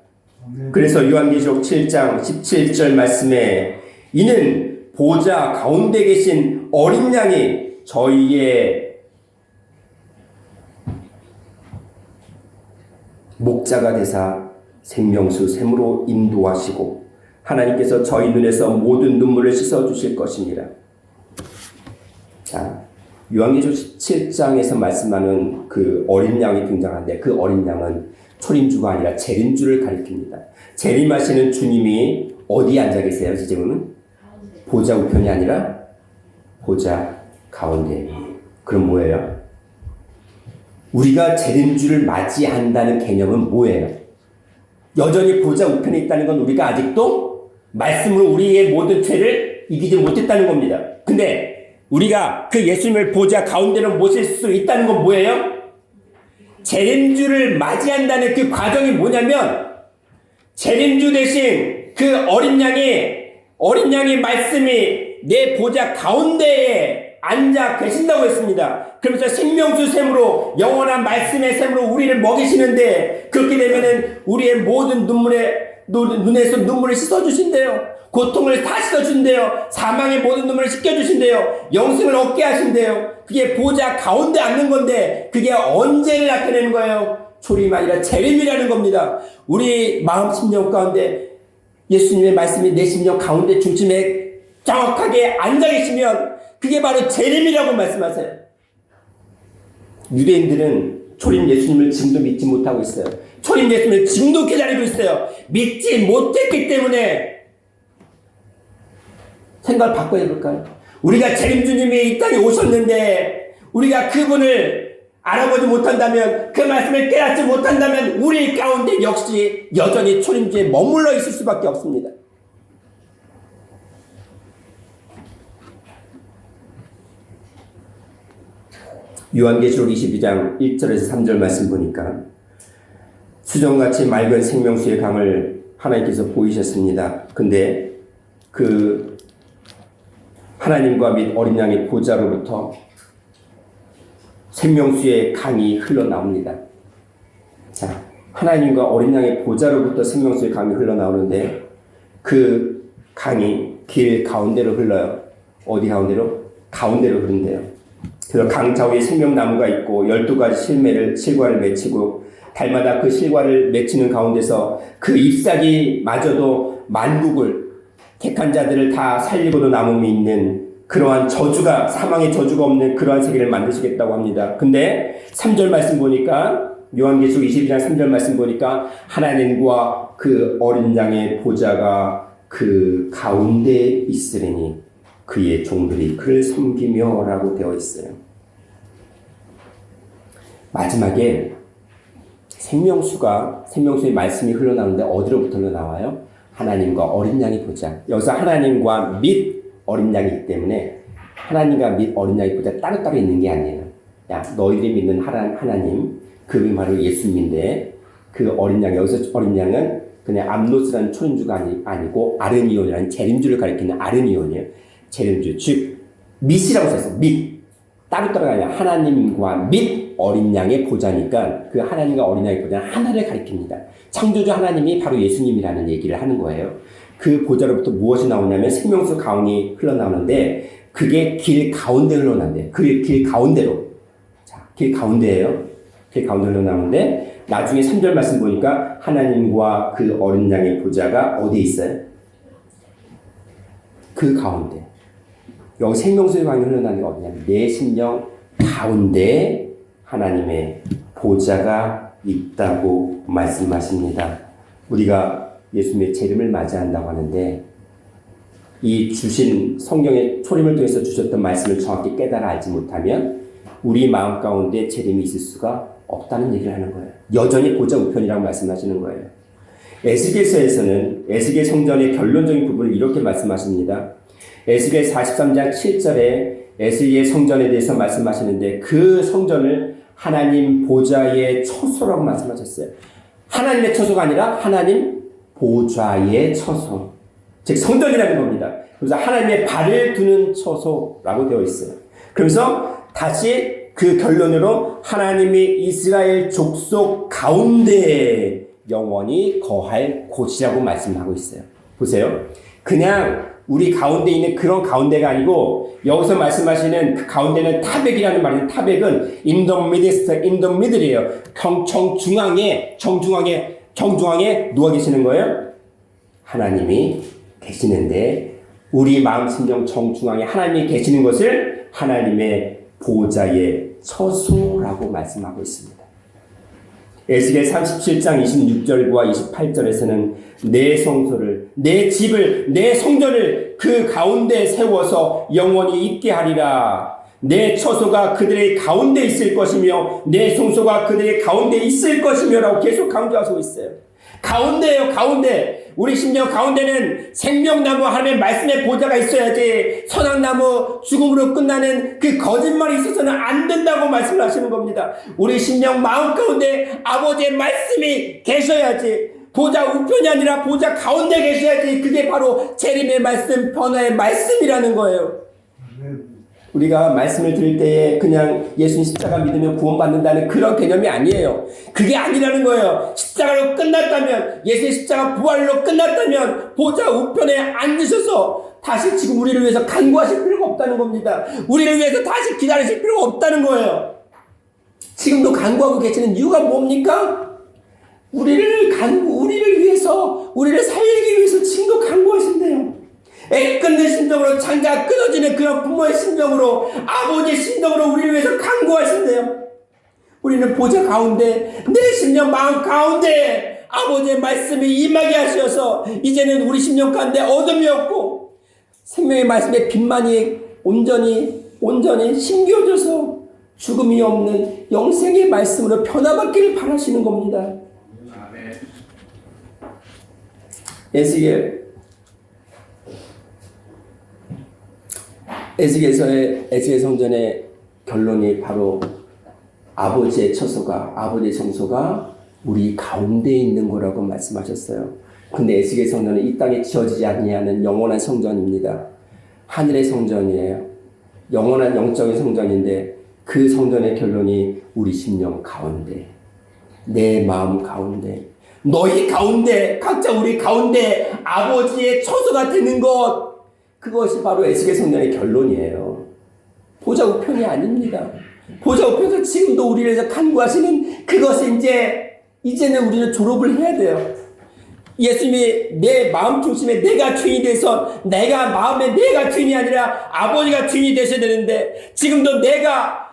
그래서 요한계시록 7장 17절 말씀에 이는 보좌 가운데 계신 어린 양이 저희의 목자가 되사 생명수 샘으로 인도하시고 하나님께서 저희 눈에서 모든 눈물을 씻어주실 것입니다. 자, 요한계시록 17장에서 말씀하는 그 어린 양이 등장하는데 그 어린 양은 초림주가 아니라 재림주를 가리킵니다. 재림하시는 주님이 어디에 앉아 계세요? 지금은 보좌 우편이 아니라 보좌 가운데. 그럼 뭐예요? 우리가 재림주를 맞이한다는 개념은 뭐예요? 여전히 보좌 우편에 있다는 건 우리가 아직도 말씀으로 우리의 모든 죄를 이기지 못했다는 겁니다. 근데 우리가 그 예수님을 보좌 가운데로 모실 수 있다는 건 뭐예요? 재림주를 맞이한다는 그 과정이 뭐냐면 재림주 대신 그 어린 양의 말씀이 내 보좌 가운데에 앉아 계신다고 했습니다. 그러면서 생명수 샘으로 영원한 말씀의 샘으로 우리를 먹이시는데 그렇게 되면은 우리의 모든 눈에서 눈물을 씻어주신대요. 고통을 다 씻어준대요. 사망의 모든 눈물을 씻겨주신대요. 영생을 얻게 하신대요. 그게 보좌 가운데 앉는 건데 그게 언제를 나타내는 거예요? 초림이 아니라 재림이라는 겁니다. 우리 마음 심령 가운데 예수님의 말씀이 내 심령 가운데 중심에 정확하게 앉아 계시면 그게 바로 재림이라고 말씀하세요. 유대인들은 초림 예수님을 지금도 믿지 못하고 있어요. 초림 예수님을 지금도 기다리고 있어요. 믿지 못했기 때문에 생각을 바꿔야 될까요? 우리가 재림 주님이 이 땅에 오셨는데 우리가 그분을 알아보지 못한다면 그 말씀을 깨닫지 못한다면 우리 가운데 역시 여전히 초림주에 머물러 있을 수밖에 없습니다. 요한계시록 22장 1절에서 3절 말씀 보니까 수정같이 맑은 생명수의 강을 하나님께서 보이셨습니다. 근데 그 하나님과 및 어린 양의 보좌로부터 생명수의 강이 흘러나옵니다. 자, 하나님과 어린 양의 보좌로부터 생명수의 강이 흘러나오는데 그 강이 길 가운데로 흘러요. 어디 가운데로? 가운데로 흐른대요. 그래서 강 좌우에 생명나무가 있고 12가지 실과를 맺히고 달마다 그 실과를 맺히는 가운데서 그 잎사귀마저도 만국을 택한 자들을 다 살리고도 남음이 있는 그러한 저주가 사망의 저주가 없는 그러한 세계를 만드시겠다고 합니다. 근데 3절 말씀 보니까 요한계시록 22장 3절 말씀 보니까 하나님과 그 어린 양의 보좌가 그 가운데 있으리니 그의 종들이 그를 섬기며 라고 되어 있어요. 마지막에 생명수의 말씀이 흘러나오는데 어디로부터 흘러나와요? 하나님과 어린 양의 보좌. 여기서 하나님과 및 어린 양이기 때문에 하나님과 및 어린 양의 보좌 따로따로 있는 게 아니에요. 야, 너희들이 믿는 하나님, 그분이 바로 예수님인데 그 어린 양, 여기서 어린 양은 그냥 암노스라는 초림주가 아니고 아르니온이라는 재림주를 가리키는 아르니온이에요. 재림주, 즉 밋이라고 썼어요. 밋. 따로따로가 아니라 하나님과 밋 어린 양의 보좌니까 그 하나님과 어린 양의 보좌는 하나를 가리킵니다. 창조주 하나님이 바로 예수님이라는 얘기를 하는 거예요. 그 보좌로부터 무엇이 나오냐면 생명수 강이 흘러나오는데 그게 길 가운데 흘러나오는데 길 가운데로 길 가운데예요. 길 가운데 흘러나오는데 나중에 3절 말씀 보니까 하나님과 그 어린 양의 보좌가 어디에 있어요? 그 가운데. 여기 생명수의 강이 흘러나오는 게 어디냐면 내 심령 가운데 하나님의 보좌가 있다고 말씀하십니다. 우리가 예수님의 재림을 맞이한다고 하는데 이 주신 성경의 초림을 통해서 주셨던 말씀을 정확히 깨달아 알지 못하면 우리 마음 가운데 재림이 있을 수가 없다는 얘기를 하는 거예요. 여전히 보좌 우편이라고 말씀하시는 거예요. 에스겔서에서는 에스겔 성전의 결론적인 부분을 이렇게 말씀하십니다. 에스겔 43장 7절에 에스겔 성전에 대해서 말씀하시는데 그 성전을 하나님 보좌의 처소라고 말씀하셨어요. 하나님의 처소가 아니라 하나님 보좌의 처소. 즉 성전이라는 겁니다. 그래서 하나님의 발을 두는 처소라고 되어 있어요. 그래서 다시 그 결론으로 하나님이 이스라엘 족속 가운데 영원히 거할 곳이라고 말씀하고 있어요. 보세요. 그냥 우리 가운데 있는 그런 가운데가 아니고 여기서 말씀하시는 그 가운데는 타백이라는 말인데 타백은 in the midst, in the middle이에요. 정중앙에 누가 계시는 거예요? 하나님이 계시는데 우리 마음 심령 정중앙에 하나님이 계시는 것을 하나님의 보좌의 처소라고 말씀하고 있습니다. 에스겔 37장 26절과 28절에서는 내 성소를, 내 집을, 내 성전을 그 가운데 세워서 영원히 있게 하리라. 내 처소가 그들의 가운데 있을 것이며 내 성소가 그들의 가운데 있을 것이며 라고 계속 강조하고 있어요. 가운데예요, 가운데. 우리 심령 가운데는 생명나무 하나님의 말씀의 보좌가 있어야지 선한 나무 죽음으로 끝나는 그 거짓말이 있어서는 안 된다고 말씀을 하시는 겁니다. 우리 심령 마음 가운데 아버지의 말씀이 계셔야지 보좌 우편이 아니라 보좌 가운데 계셔야지 그게 바로 재림의 말씀, 변화의 말씀이라는 거예요. 우리가 말씀을 들을 때에 그냥 예수님 십자가 믿으면 구원받는다는 그런 개념이 아니에요. 그게 아니라는 거예요. 십자가로 끝났다면, 예수의 십자가 부활로 끝났다면 보좌 우편에 앉으셔서 다시 지금 우리를 위해서 간구하실 필요가 없다는 겁니다. 우리를 위해서 다시 기다리실 필요가 없다는 거예요. 지금도 간구하고 계시는 이유가 뭡니까? 우리를 위해서, 우리를 살리기 위해서 지금도 간구하신대요. 애끓는 심정으로 장자가 끊어지는 그런 부모의 심정으로 아버지의 심정으로 우리를 위해서 간구하신대요. 우리는 보좌 가운데 내 심령 마음 가운데 아버지의 말씀이 임하게 하셔서 이제는 우리 심령 가운데 어둠이 없고 생명의 말씀의 빛만이 온전히 심겨져서 죽음이 없는 영생의 말씀으로 변화받기를 바라시는 겁니다. 에스겔 성전의 결론이 바로 아버지의 처소가, 아버지의 성소가 우리 가운데 있는 거라고 말씀하셨어요. 근데 에스겔 성전은 이 땅에 지어지지 아니하는 영원한 성전입니다. 하늘의 성전이에요. 영원한 영적인 성전인데 그 성전의 결론이 우리 심령 가운데, 내 마음 가운데, 너희 가운데, 각자 우리 가운데 아버지의 처소가 되는 것, 그것이 바로 에스겔 성전의 결론이에요. 보좌 우편이 아닙니다. 보좌 우편에서 지금도 우리를 위해서 간구하시는 그것이 이제는 우리는 졸업을 해야 돼요. 예수님이 내 마음 중심에 내가 주인이 돼서 내가 마음에 내가 주인이 아니라 아버지가 주인이 되셔야 되는데 지금도 내가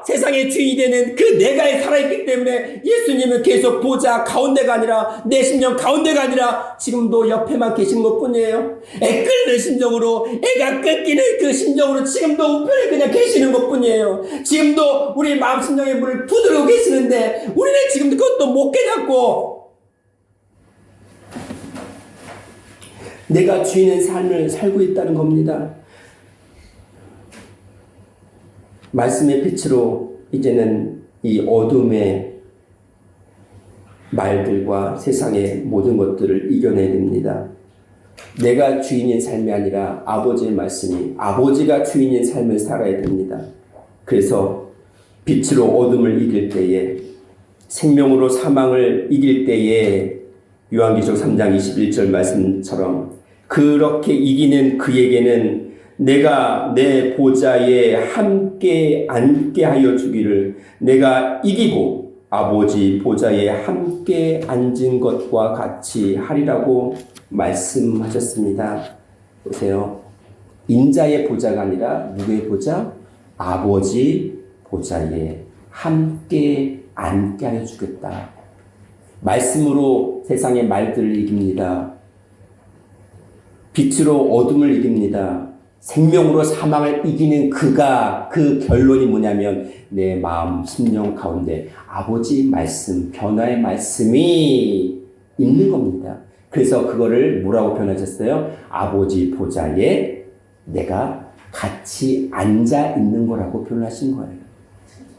세상의 주인이 되는 그 내가에 살아있기 때문에 예수님은 계속 보좌 가운데가 아니라 내 심령 가운데가 아니라 지금도 옆에만 계신 것 뿐이에요. 애끓는 심정으로 애가 끊기는 그 심정으로 지금도 우편에 그냥 계시는 것 뿐이에요. 지금도 우리 마음 심령의 문을 두드리고 계시는데 우리는 지금도 그것도 못 깨닫고 내가 주인의 삶을 살고 있다는 겁니다. 말씀의 빛으로 이제는 이 어둠의 말들과 세상의 모든 것들을 이겨내야 됩니다. 내가 주인인 삶이 아니라 아버지의 말씀이 아버지가 주인인 삶을 살아야 됩니다. 그래서 빛으로 어둠을 이길 때에, 생명으로 사망을 이길 때에, 요한계시록 3장 21절 말씀처럼 그렇게 이기는 그에게는 내가 내 보좌에 함께 앉게 하여 주기를, 내가 이기고 아버지 보좌에 함께 앉은 것과 같이 하리라고 말씀하셨습니다. 보세요. 인자의 보좌가 아니라 누구의 보좌? 아버지 보좌에 함께 앉게 하여 주겠다. 말씀으로 세상의 말들을 이깁니다. 빛으로 어둠을 이깁니다. 생명으로 사망을 이기는 그가, 그 결론이 뭐냐면 내 마음, 심령 가운데 아버지 말씀, 변화의 말씀이 있는 겁니다. 그래서 그거를 뭐라고 표현하셨어요? 아버지 보좌에 내가 같이 앉아 있는 거라고 표현하신 거예요.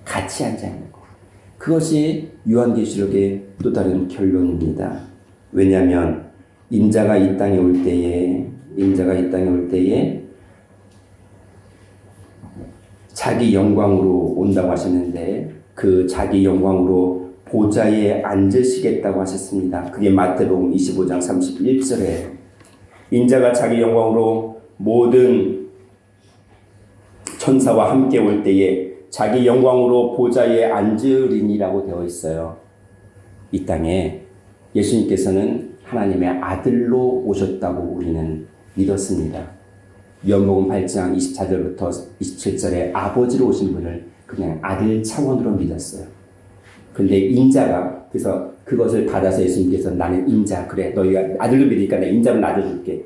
같이 앉아 있는 거. 그것이 요한계시록의 또 다른 결론입니다. 왜냐하면 인자가 이 땅에 올 때에 자기 영광으로 온다고 하셨는데 그 자기 영광으로 보좌에 앉으시겠다고 하셨습니다. 그게 마태복음 25장 31절에 인자가 자기 영광으로 모든 천사와 함께 올 때에 자기 영광으로 보좌에 앉으리니라고 되어 있어요. 이 땅에 예수님께서는 하나님의 아들로 오셨다고 우리는 믿었습니다. 요한복음 8장 24절부터 27절에 아버지로 오신 분을 그냥 아들 차원으로 믿었어요. 근데 인자가, 그래서 그것을 받아서 예수님께서 나는 인자, 그래 너희가 아들로 믿으니까 내가 인자로 낮아줄게.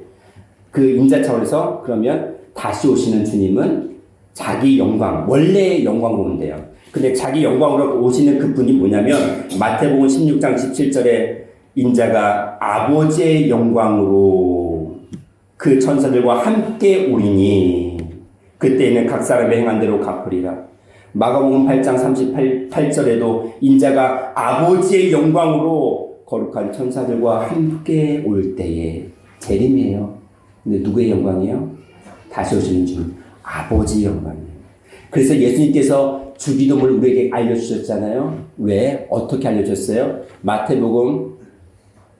그 인자 차원에서 그러면 다시 오시는 주님은 자기 영광, 원래의 영광으로 온대요. 근데 자기 영광으로 오시는 그분이 뭐냐면 마태복음 16장 17절에 인자가 아버지의 영광으로 그 천사들과 함께 오리니 그때에는 각 사람의 행한 대로 갚으리라. 마가복음 8장 38절에도 인자가 아버지의 영광으로 거룩한 천사들과 함께 올 때에 재림이에요. 근데 누구의 영광이에요? 다시 오시는 주님 아버지의 영광이에요. 그래서 예수님께서 주기도문을 우리에게 알려주셨잖아요. 왜? 어떻게 알려주셨어요? 마태복음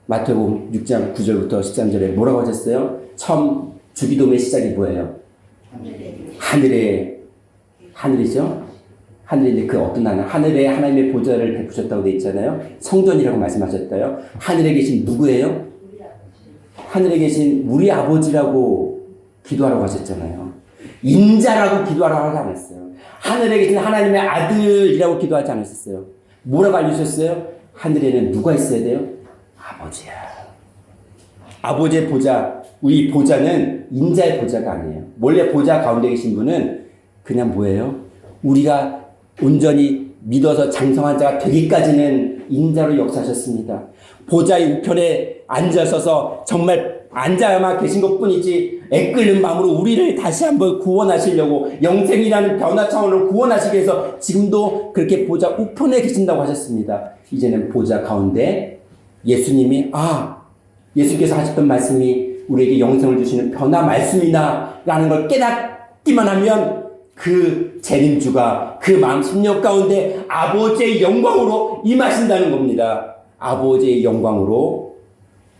6장 9절부터 13절에 뭐라고 하셨어요? 처음 주기도문의 시작이 뭐예요? 하늘이죠? 하늘인데 그 어떤 하늘에 하나님의 보좌를 베푸셨다고 되어 있잖아요. 성전이라고 말씀하셨어요. 하늘에 계신 누구예요? 하늘에 계신 우리 아버지라고 기도하라고 하셨잖아요. 인자라고 기도하라고 하지 않았어요. 하늘에 계신 하나님의 아들이라고 기도하지 않았어요. 뭐라고 알려주셨어요? 하늘에는 누가 있어야 돼요? 아버지야. 아버지의 보좌, 우리 보좌는 인자의 보좌가 아니에요. 원래 보좌 가운데 계신 분은 그냥 뭐예요? 우리가 온전히 믿어서 장성한 자가 되기까지는 인자로 역사하셨습니다. 보좌의 우편에 앉아서서 정말 앉아야만 계신 것뿐이지 애끓는 마음으로 우리를 다시 한번 구원하시려고 영생이라는 변화 차원으로 구원하시기 위해서 지금도 그렇게 보좌 우편에 계신다고 하셨습니다. 이제는 보좌 가운데 예수님께서 하셨던 말씀이 우리에게 영생을 주시는 변화 말씀이다 라는 걸 깨닫기만 하면 그 재림주가 그 마음 심령 가운데 아버지의 영광으로 임하신다는 겁니다. 아버지의 영광으로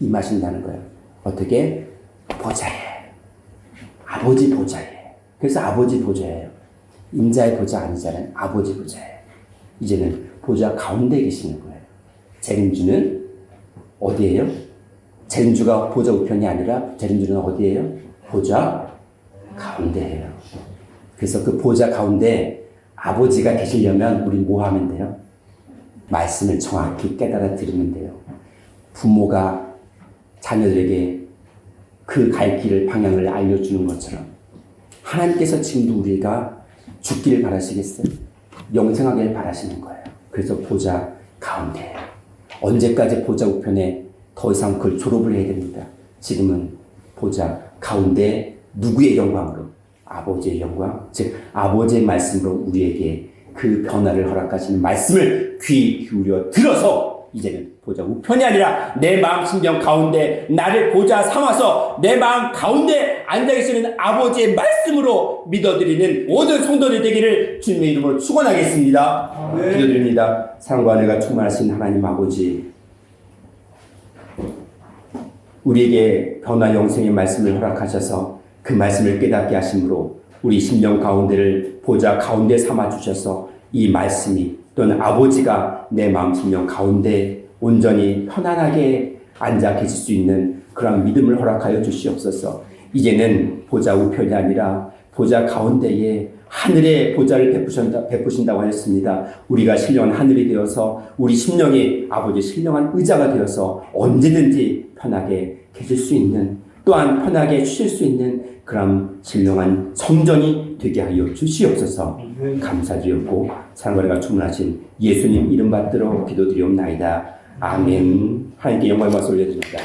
임하신다는 거예요. 어떻게? 보좌에. 아버지 보좌에. 그래서 아버지 보좌예요. 인자의 보좌 아니잖아요. 아버지 보좌예요. 이제는 보좌 가운데 계시는 거예요. 재림주는 어디예요? 재림주가 보좌 우편이 아니라 재림주는 어디예요? 보좌 가운데예요. 그래서 그 보좌 가운데 아버지가 계시려면 우리 뭐 하면 돼요? 말씀을 정확히 깨달아 들으면 돼요. 부모가 자녀들에게 그 갈 길을 방향을 알려주는 것처럼 하나님께서 지금도 우리가 죽기를 바라시겠어요? 영생하기를 바라시는 거예요. 그래서 보좌 가운데예요. 언제까지 보좌 우편에 더 이상 그걸 졸업을 해야 됩니다. 지금은 보좌 가운데 누구의 영광으로? 아버지의 영광, 즉 아버지의 말씀으로 우리에게 그 변화를 허락하시는 말씀을 귀 기울여 들어서 이제는 보좌 우편이 아니라 내 마음 심령 가운데 나를 보좌 삼아서 내 마음 가운데 앉아 계시는 아버지의 말씀으로 믿어드리는 모든 성도들 되기를 주님의 이름으로 축원하겠습니다. 기도드립니다. 사랑과 은혜가 충만하신 하나님 아버지, 우리에게 변화 영생의 말씀을 허락하셔서 그 말씀을 깨닫게 하심으로 우리 심령 가운데를 보좌 가운데 삼아 주셔서 이 말씀이 또는 아버지가 내 마음 심령 가운데 온전히 편안하게 앉아 계실 수 있는 그런 믿음을 허락하여 주시옵소서. 이제는 보좌 우편이 아니라 보좌 가운데에 하늘의 보좌를 베푸신다고 하였습니다. 우리가 신령한 하늘이 되어서 우리 심령이 아버지의 신령한 의자가 되어서 언제든지 편하게 계실 수 있는, 또한 편하게 쉬실 수 있는 그런 신령한 성전이 되게 하여 주시옵소서. 감사드렸고 사랑과 충만하신 예수님 이름 받들어 기도드리옵나이다. 아멘. 하나님께 영광을 올려드립니다.